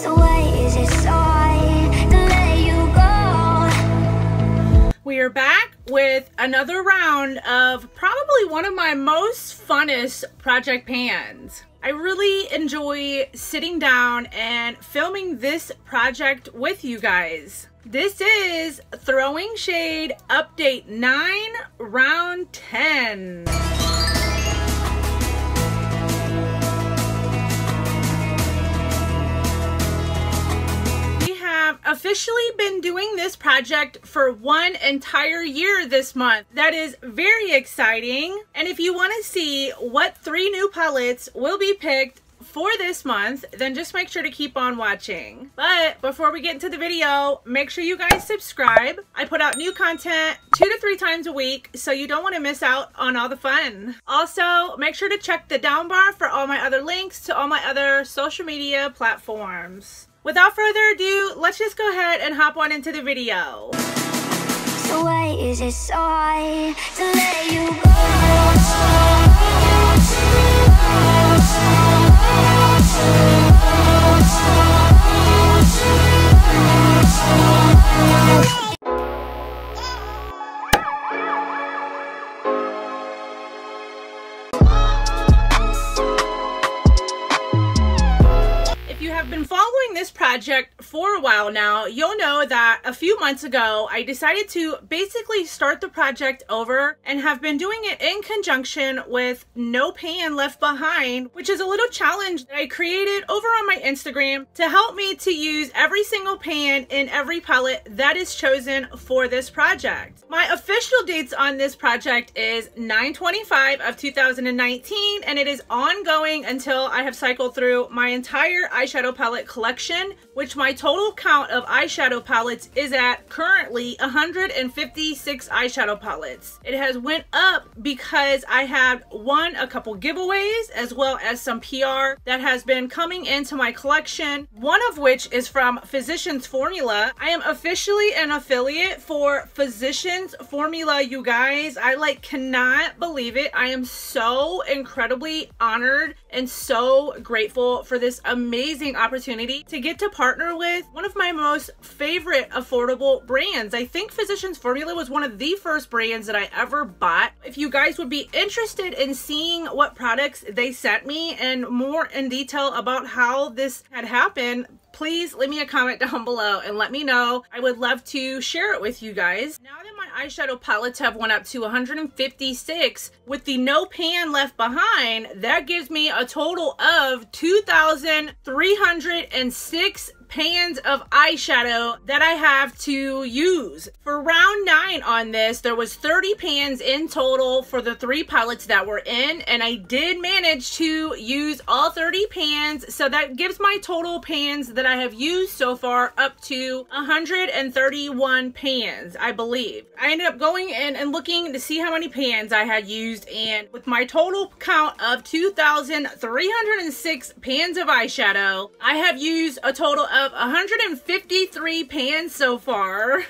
So why is it so hard to let you go? We are back with another round of probably one of my most funnest project pans. I really enjoy sitting down and filming this project with you guys. This is Throwing Shade Update 9, Round 10. Officially been doing this project for 1 entire year this month. That is very exciting. And if you want to see what 3 new palettes will be picked for this month, then just make sure to keep on watching. But before we get into the video, make sure you guys subscribe. I put out new content 2 to 3 times a week, so you don't want to miss out on all the fun. Also, make sure to check the down bar for all my other links to all my other social media platforms. Without further ado, let's just go ahead and hop on into the video. So why is it so hard to let you go? If you have been following this project for a while now, you'll know that a few months ago, I decided to basically start the project over and have been doing it in conjunction with No Pan Left Behind, which is a little challenge that I created over on my Instagram to help me to use every single pan in every palette that is chosen for this project. My official dates on this project is 9/25 of 2019, and it is ongoing until I have cycled through my entire eyeshadow palette collection, which my total count of eyeshadow palettes is at currently 156 eyeshadow palettes. It has went up because I had won a couple giveaways as well as some PR that has been coming into my collection, one of which is from Physicians Formula. I am officially an affiliate for Physicians Formula, you guys. I cannot believe it. I am so incredibly honored and so grateful for this amazing opportunity to get to partner with one of my most favorite affordable brands. I think Physicians Formula was one of the first brands that I ever bought. If you guys would be interested in seeing what products they sent me and more in detail about how this had happened, please leave me a comment down below and let me know. I would love to share it with you guys. Now that my eyeshadow palettes have went up to 156 with the No Pan Left Behind, that gives me a total of 2,306 pans of eyeshadow that I have to use. For round 9 on this, there was 30 pans in total for the 3 palettes that were in, and I did manage to use all 30 pans, so that gives my total pans that I have used so far up to 131 pans, I believe. I ended up going in and looking to see how many pans I had used, and with my total count of 2,306 pans of eyeshadow, I have used a total of 153 pans so far,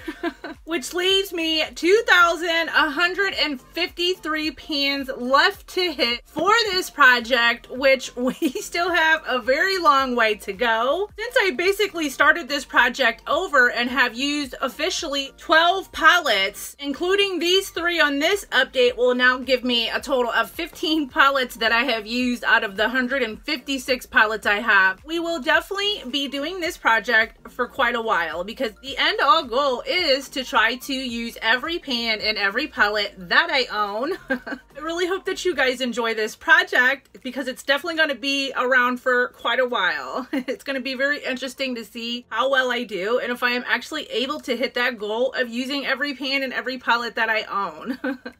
which leaves me 2,153 pans left to hit for this project, which we still have a very long way to go. Since I basically started this project over and have used officially 12 palettes, including these 3 on this update, will now give me a total of 15 palettes that I have used out of the 156 palettes I have. We will definitely be doing this project for quite a while because the end all goal is to try to use every pan in every palette that I own. I really hope that you guys enjoy this project because it's definitely going to be around for quite a while. It's going to be very interesting to see how well I do and if I am actually able to hit that goal of using every pan in every palette that I own.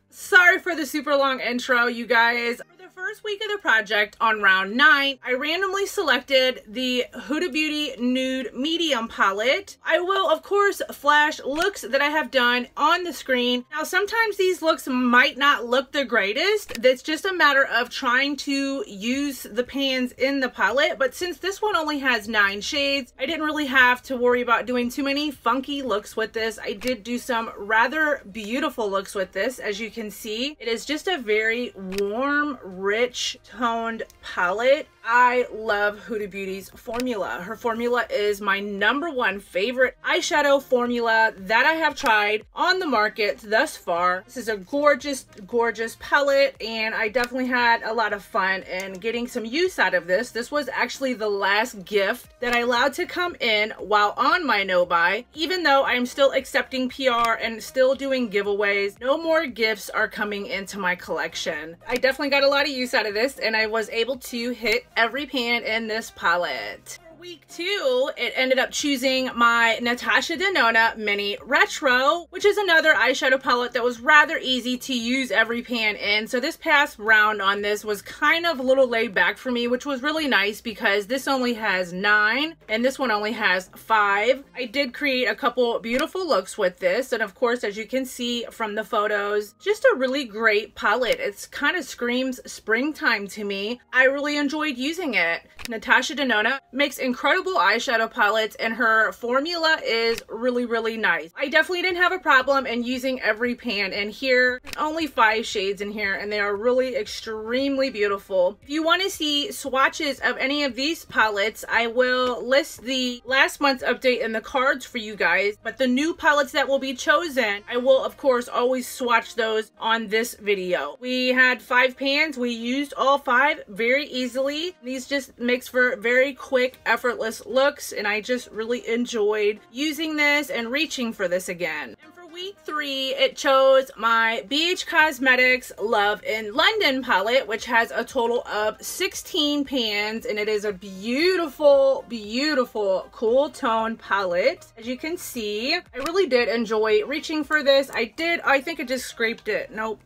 Sorry for the super long intro, you guys. First week of the project on round 9, I randomly selected the Huda Beauty Nude Medium palette. I will, of course, flash looks that I have done on the screen. Now, sometimes these looks might not look the greatest. It's just a matter of trying to use the pans in the palette, but since this one only has 9 shades, I didn't really have to worry about doing too many funky looks with this. I did do some rather beautiful looks with this, as you can see. It is just a very warm, rich toned palette. I love Huda Beauty's formula. Her formula is my #1 favorite eyeshadow formula that I have tried on the market thus far. This is a gorgeous, gorgeous palette, and I definitely had a lot of fun in getting some use out of this. This was actually the last gift that I allowed to come in while on my no-buy. Even though I'm still accepting PR and still doing giveaways, no more gifts are coming into my collection. I definitely got a lot of use out of this, and I was able to hit every pan in this palette. Week 2, it ended up choosing my Natasha Denona Mini Retro, which is another eyeshadow palette that was rather easy to use every pan in. So this past round on this was kind of a little laid back for me, which was really nice because this only has 9 and this one only has 5. I did create a couple beautiful looks with this, and of course, as you can see from the photos, just a really great palette. It's kind of screams springtime to me. I really enjoyed using it. Natasha Denona makes incredible eyeshadow palettes, and her formula is really, really nice. I definitely didn't have a problem in using every pan in here. Only 5 shades in here, and they are really extremely beautiful. If you want to see swatches of any of these palettes, I will list the last month's update in the cards for you guys, but the new palettes that will be chosen, I will of course always swatch those on this video. We had 5 pans. We used all 5 very easily. These just makes for very quick, effortless looks, and I just really enjoyed using this and reaching for this again. And for week 3, it chose my BH Cosmetics Love in London palette, which has a total of 16 pans, and it is a beautiful, beautiful cool tone palette. As you can see, I really did enjoy reaching for this. I think I just scraped it. Nope.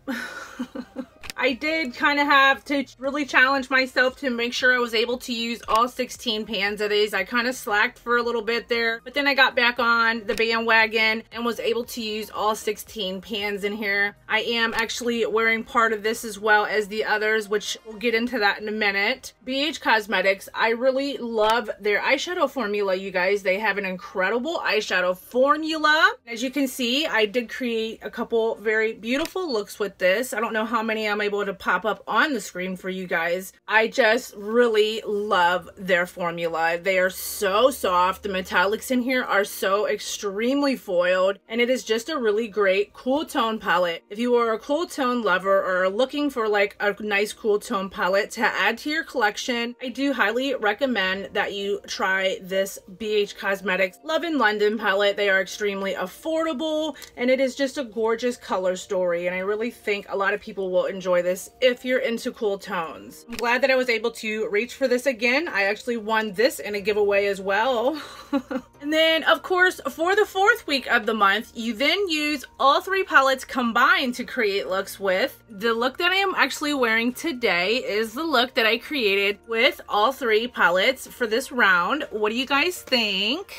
I did kind of have to really challenge myself to make sure I was able to use all 16 pans of these. I kind of slacked for a little bit there, but then I got back on the bandwagon and was able to use all 16 pans in here. I am actually wearing part of this as well as the others, which we'll get into that in a minute. BH Cosmetics, I really love their eyeshadow formula, you guys. They have an incredible eyeshadow formula. As you can see, I did create a couple very beautiful looks with this. I don't know how many I'm able to pop up on the screen for you guys. I just really love their formula. They are so soft. The metallics in here are so extremely foiled, and it is just a really great cool tone palette. If you are a cool tone lover or are looking for like a nice cool tone palette to add to your collection, I do highly recommend that you try this BH Cosmetics Love in London palette. They are extremely affordable, and it is just a gorgeous color story, and I really think a lot of people will enjoy this if you're into cool tones. I'm glad that I was able to reach for this again. I actually won this in a giveaway as well. And then of course, for the 4th week of the month, you then use all 3 palettes combined to create looks with. The look that I am actually wearing today is the look that I created with all 3 palettes for this round. What do you guys think?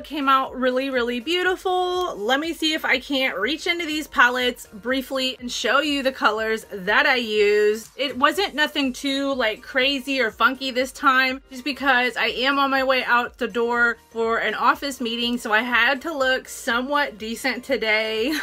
Came out really, really beautiful. Let me see if I can't reach into these palettes briefly and show you the colors that I used. It wasn't nothing too like crazy or funky this time, just because I am on my way out the door for an office meeting, so I had to look somewhat decent today.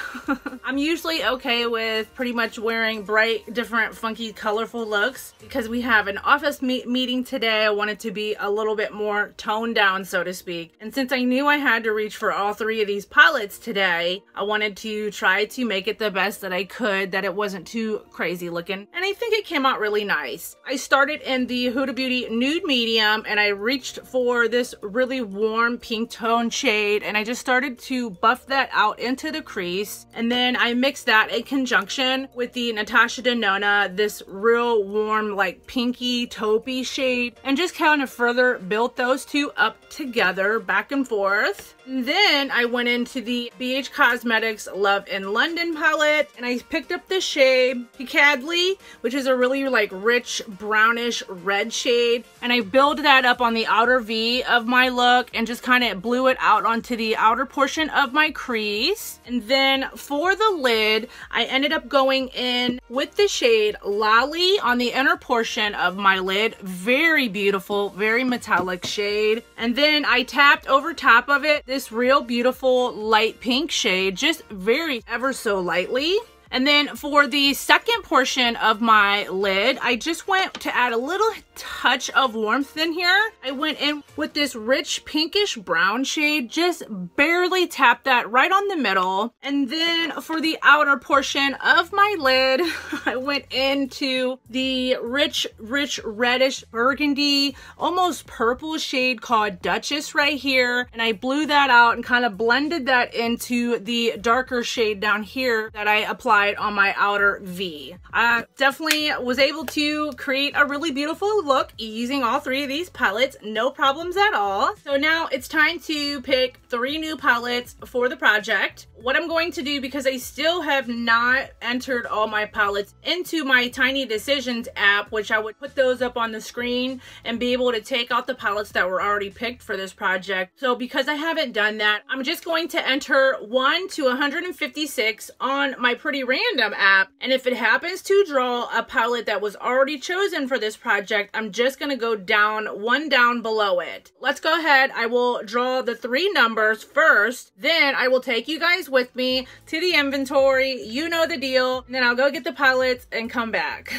I'm usually okay with pretty much wearing bright, different, funky, colorful looks. Because we have an office meeting today, I wanted to be a little bit more toned down, so to speak. And since I knew I had to reach for all 3 of these palettes today, I wanted to try to make it the best that I could, that it wasn't too crazy looking, and I think it came out really nice. I started in the Huda Beauty Nude Medium, and I reached for this really warm pink tone shade, and I just started to buff that out into the crease, and then I mixed that in conjunction with the Natasha Denona, this real warm like pinky taupey shade, and just kind of further built those 2 up together back and forth. And then I went into the BH Cosmetics Love in London palette, and I picked up the shade Piccadilly, which is a really like rich brownish red shade. And I built that up on the outer V of my look and just kind of blew it out onto the outer portion of my crease. And then for the lid, I ended up going in with the shade Lolly on the inner portion of my lid. Very beautiful, very metallic shade. And then I tapped over top of it this real beautiful light pink shade, just very ever so lightly. And then for the second portion of my lid, I just went to add a little touch of warmth in here. I went in with this rich pinkish brown shade, just barely tapped that right on the middle. And then for the outer portion of my lid, I went into the rich reddish burgundy, almost purple shade called Duchess right here. And I blew that out and kind of blended that into the darker shade down here that I applied on my outer V. I definitely was able to create a really beautiful look using all three of these palettes, no problems at all. So now it's time to pick 3 new palettes for the project. What I'm going to do, because I still have not entered all my palettes into my Tiny Decisions app, which I would put those up on the screen and be able to take out the palettes that were already picked for this project. So because I haven't done that, I'm just going to enter 1 to 156 on my Pretty Random app. And if it happens to draw a palette that was already chosen for this project, I'm just going to go down 1 down below it. Let's go ahead. I will draw the 3 numbers first. Then I will take you guys with me to the inventory. You know the deal. And then I'll go get the palettes and come back.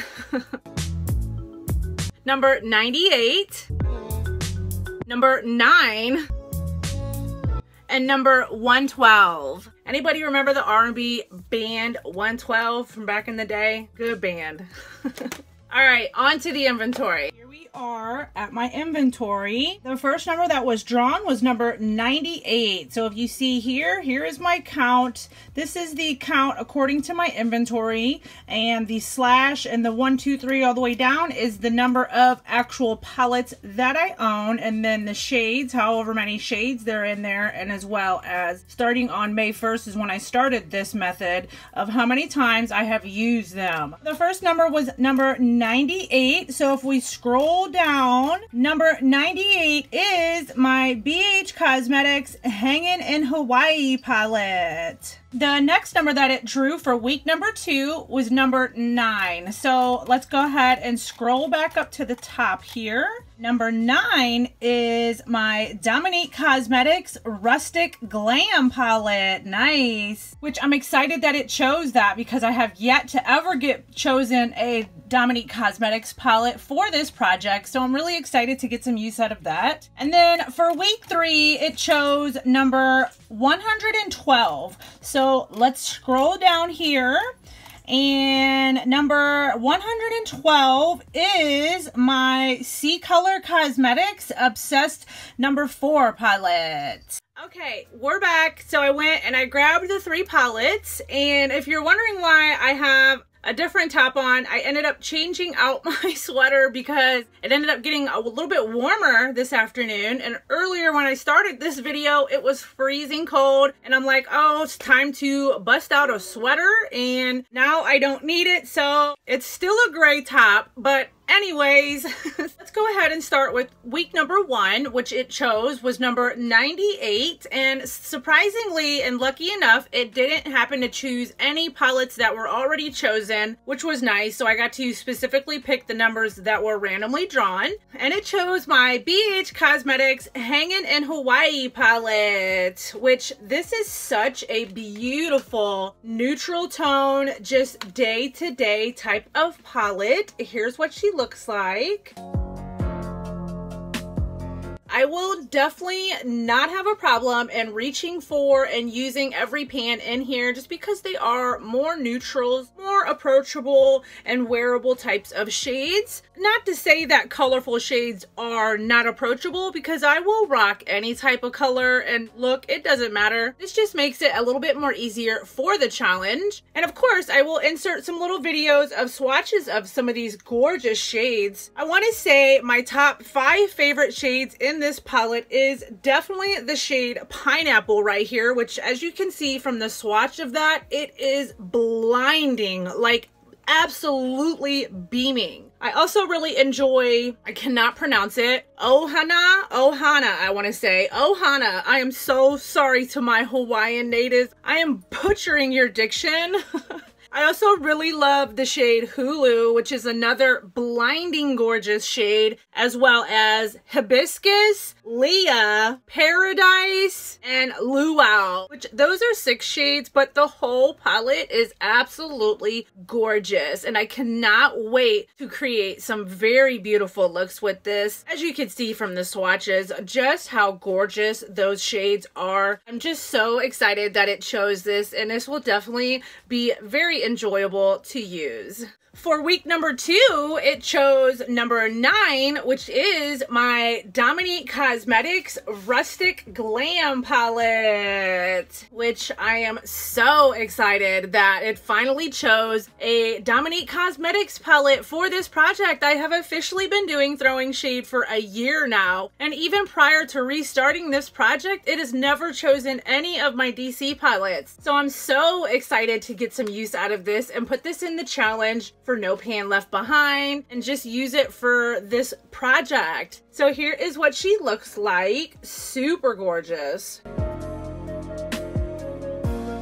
Number 98, number 9, and number 112. Anybody remember the R&B band 112 from back in the day? Good band. All right, on to the inventory. Here we are at my inventory. The first number that was drawn was number 98. So if you see here, here is my count. This is the count according to my inventory, and the slash and the 1, 2, 3 all the way down is the number of actual palettes that I own, and then the shades, however many shades they're in there, and as well as starting on May 1st is when I started this method of how many times I have used them. The first number was number 98. So if we scroll down, number 98 is my BH Cosmetics Hangin in Hawaii palette. The next number that it drew for week number 2 was number 9. So let's go ahead and scroll back up to the top here. Number 9 is my Dominique Cosmetics Rustic Glam palette. Nice. Which I'm excited that it chose that, because I have yet to ever get chosen a Dominique Cosmetics palette for this project. So I'm really excited to get some use out of that. And then for week 3, it chose number 112. So let's scroll down here. And number 112 is my Ccolor Cosmetics Obsessed number 4 palette. Okay, we're back. So I went and I grabbed the 3 palettes, and if you're wondering why I have a different top on, I ended up changing out my sweater because it ended up getting a little bit warmer this afternoon, and earlier when I started this video it was freezing cold, and I'm like, oh, it's time to bust out a sweater, and now I don't need it. So it's still a gray top, but anyways, let's go ahead and start with week number 1, which it chose was number 98. And surprisingly and lucky enough, it didn't happen to choose any palettes that were already chosen, which was nice. So I got to specifically pick the numbers that were randomly drawn. And it chose my BH Cosmetics Hangin in Hawaii palette, which this is such a beautiful neutral tone, just day-to-day type of palette. Here's what she looks like. I will definitely not have a problem in reaching for and using every pan in here, just because they are more neutrals, more approachable and wearable types of shades. Not to say that colorful shades are not approachable, because I will rock any type of color and look, it doesn't matter. This just makes it a little bit more easier for the challenge. And of course, I will insert some little videos of swatches of some of these gorgeous shades. I want to say my top 5 favorite shades in this this palette is definitely the shade Pineapple right here, which as you can see from the swatch of that, it is blinding, like absolutely beaming. I also really enjoy, I cannot pronounce it, Ohana, I want to say, Ohana. I am so sorry to my Hawaiian natives. I am butchering your diction. I also really love the shade Hulu, which is another blinding gorgeous shade, as well as Hibiscus, Leah, Paradise, and Luau, which those are 6 shades, but the whole palette is absolutely gorgeous. And I cannot wait to create some very beautiful looks with this. As you can see from the swatches, just how gorgeous those shades are. I'm just so excited that it chose this, and this will definitely be very enjoyable to use. For week number 2, it chose number 9, which is my Dominique Cosmetics Rustic Glam palette, which I am so excited that it finally chose a Dominique Cosmetics palette for this project. I have officially been doing throwing shade for a year now, and even prior to restarting this project, it has never chosen any of my DC palettes. So I'm so excited to get some use out of this and put this in the challenge for No Pan Left Behind and just use it for this project. So here is what she looks like. Super gorgeous.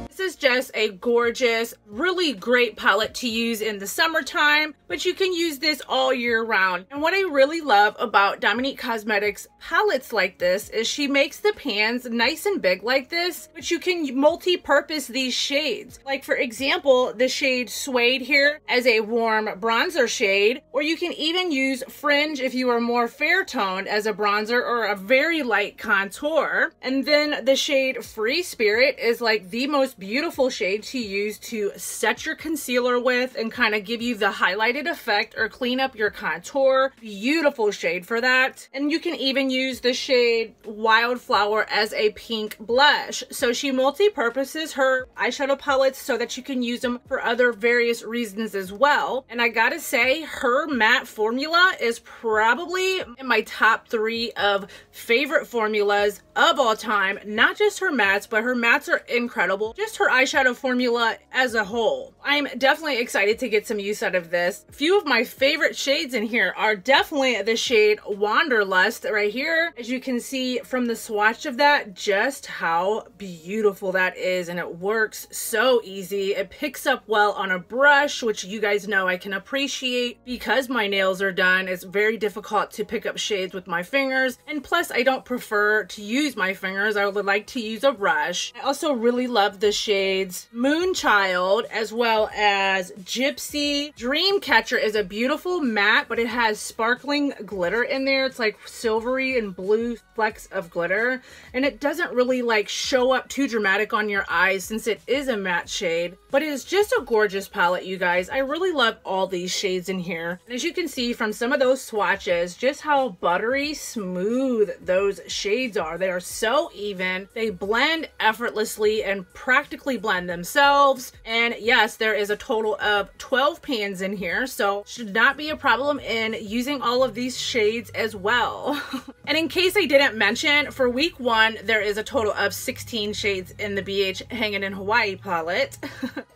This is just a gorgeous, really great palette to use in the summertime, but you can use this all year round. And what I really love about Dominique Cosmetics palettes like this is she makes the pans nice and big like this, but you can multi-purpose these shades. Like for example, the shade Suede here as a warm bronzer shade, or you can even use Fringe if you are more fair toned as a bronzer or a very light contour. And then the shade Free Spirit is like the most beautiful shade to use to set your concealer with and kind of give you the highlighted effect or clean up your contour. Beautiful shade for that. And you can even use the shade Wildflower as a pink blush. So she multi-purposes her eyeshadow palettes so that you can use them for other various reasons as well. And I gotta say, her matte formula is probably in my top 3 of favorite formulas of all time. Not just her mattes, but her mattes are incredible. Just her eyeshadow formula as a whole. I'm definitely excited to get some use out of this. A few of my favorite shades in here are definitely the shade Wanderlust right here. As you can see from the swatch of that, just how beautiful that is, and it works so easy. It picks up well on a brush, which you guys know I can appreciate because my nails are done. It's very difficult to pick up shades with my fingers, and plus I don't prefer to use my fingers. I would like to use a brush. I also really love the shades Moonchild as well as Gypsy. Dreamcatcher is a beautiful matte, but it has sparkling glitter in there. It's like silvery and blue flecks of glitter, and it doesn't really like show up too dramatic on your eyes since it is a matte shade, but it is just a gorgeous palette, you guys. I really love all these shades in here. And as you can see from some of those swatches, just how buttery smooth those shades are. They are so even. They blend effortlessly and practically blend themselves. And yes, there is a total of 12 pans in here, so should not be a problem in using all of these shades as well. And in case I didn't mention, for week 1, there is a total of 16 shades in the BH Hangin in Hawaii palette.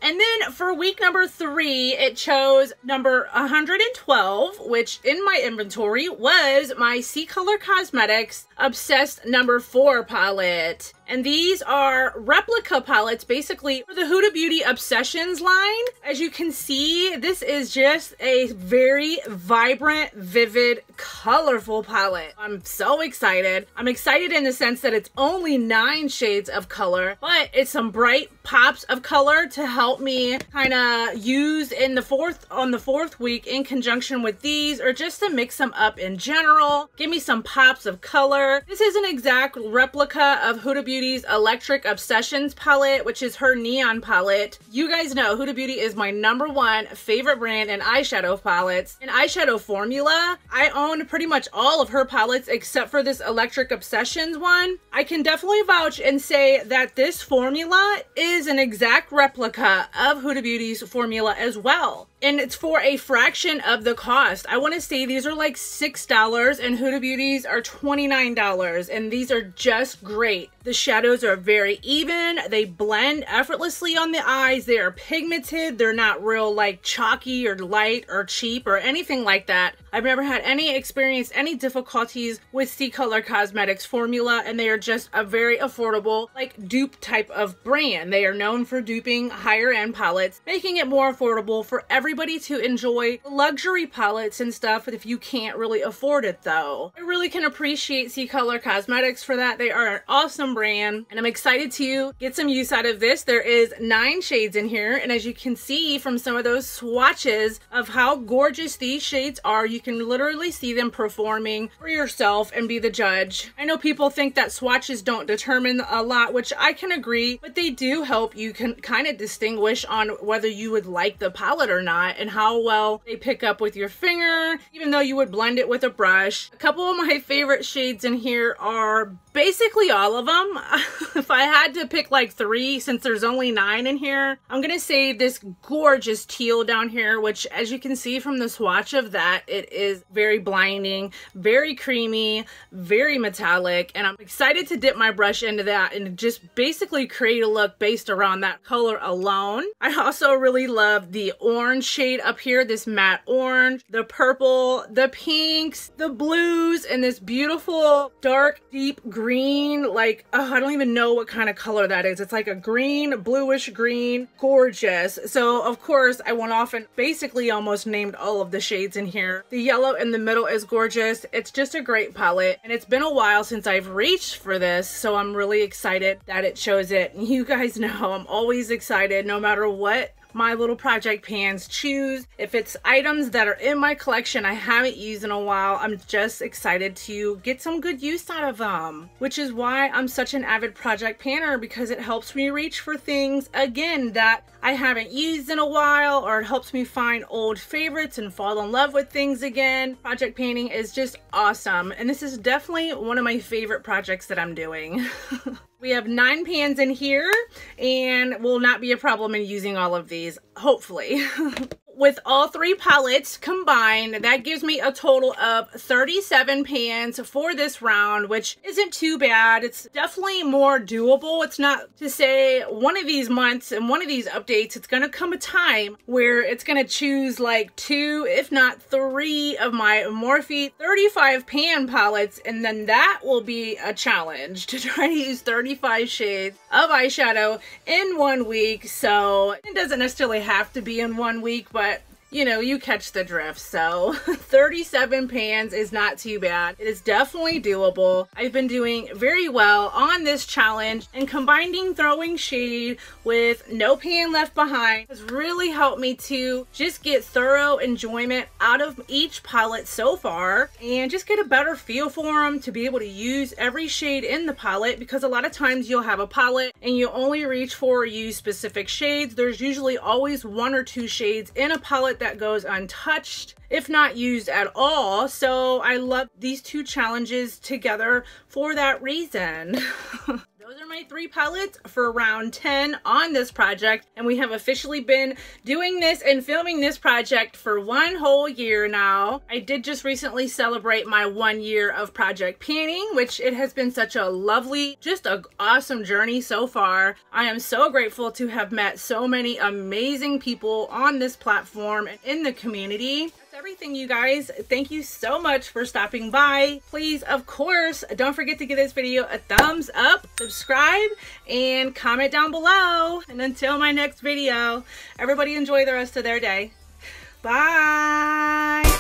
And then for week number 3, it chose number 112, which in my inventory was my Ccolor Cosmetics Obsessed number 4 palette. And these are replica palettes basically for the Huda Beauty Obsessions line. As you can see, this is just a very vibrant, vivid, colorful palette. I'm so excited. I'm excited in the sense that it's only 9 shades of color, but it's some bright pops of color to help me kind of use in the fourth week in conjunction with these, or just to mix them up in general. Give me some pops of color. This is an exact replica of Huda Beauty Beauty's Electric Obsessions palette, which is her neon palette. You guys know Huda Beauty is my #1 favorite brand in eyeshadow palettes. In eyeshadow formula, I own pretty much all of her palettes except for this Electric Obsessions one. I can definitely vouch and say that this formula is an exact replica of Huda Beauty's formula as well. And it's for a fraction of the cost. I want to say these are like $6 and Huda Beauty's are $29, and these are just great. The shadows are very even. They blend effortlessly on the eyes. They are pigmented. They're not real like chalky or light or cheap or anything like that. I've never had experienced any difficulties with Ccolor Cosmetics formula, and they are just a very affordable like dupe type of brand. They are known for duping higher end palettes, making it more affordable for everybody to enjoy luxury palettes and stuff if you can't really afford it though. I really can appreciate Ccolor Cosmetics for that. They are an awesome brand, and I'm excited to get some use out of this. There is 9 shades in here, and as you can see from some of those swatches of how gorgeous these shades are, you can literally see them performing for yourself and be the judge. I know people think that swatches don't determine a lot, which I can agree, but they do help you can kind of distinguish on whether you would like the palette or not and how well they pick up with your finger, even though you would blend it with a brush. A couple of my favorite shades in here are basically all of them. If I had to pick like 3, since there's only 9 in here, I'm gonna say this gorgeous teal down here, which as you can see from the swatch of that, it is very blinding, very creamy, very metallic, and I'm excited to dip my brush into that and just basically create a look based around that color alone. I also really love the orange shade up here, this matte orange, the purple, the pinks, the blues, and this beautiful dark deep green, like I don't even know what kind of color that is. It's like a green, bluish green, gorgeous. So of course I went off and basically almost named all of the shades in here. The yellow in the middle is gorgeous. It's just a great palette, and it's been a while since I've reached for this, so I'm really excited that it shows it. And you guys know I'm always excited no matter what my little project pans choose. If it's items that are in my collection I haven't used in a while, I'm just excited to get some good use out of them, which is why I'm such an avid project panner, because it helps me reach for things again that I haven't used in a while, or it helps me find old favorites and fall in love with things again. Project painting is just awesome, and this is definitely one of my favorite projects that I'm doing. We have 9 pans in here, and will not be a problem in using all of these, hopefully. With all 3 palettes combined, that gives me a total of 37 pans for this round, which isn't too bad. It's definitely more doable. It's not to say one of these months and one of these updates, it's going to come a time where it's going to choose like 2, if not 3 of my Morphe 35 pan palettes, and then that will be a challenge to try to use 35 shades of eyeshadow in 1 week. So it doesn't necessarily have to be in 1 week, but you know, you catch the drift. So 37 pans is not too bad. It is definitely doable. I've been doing very well on this challenge, and combining throwing shade with no pan left behind has really helped me to just get thorough enjoyment out of each palette so far, and just get a better feel for them, to be able to use every shade in the palette, because a lot of times you'll have a palette and you only reach for or use specific shades. There's usually always 1 or 2 shades in a palette that goes untouched, if not used at all. So I love these 2 challenges together for that reason. Those are my 3 palettes for round 10 on this project, and we have officially been doing this and filming this project for 1 whole year now. I did just recently celebrate my 1 year of project panning, which it has been such a lovely, just an awesome journey so far. I am so grateful to have met so many amazing people on this platform and in the community. Everything, you guys. Thank you so much for stopping by. Please, of course, don't forget to give this video a thumbs up, subscribe, and comment down below. And until my next video, everybody enjoy the rest of their day. Bye.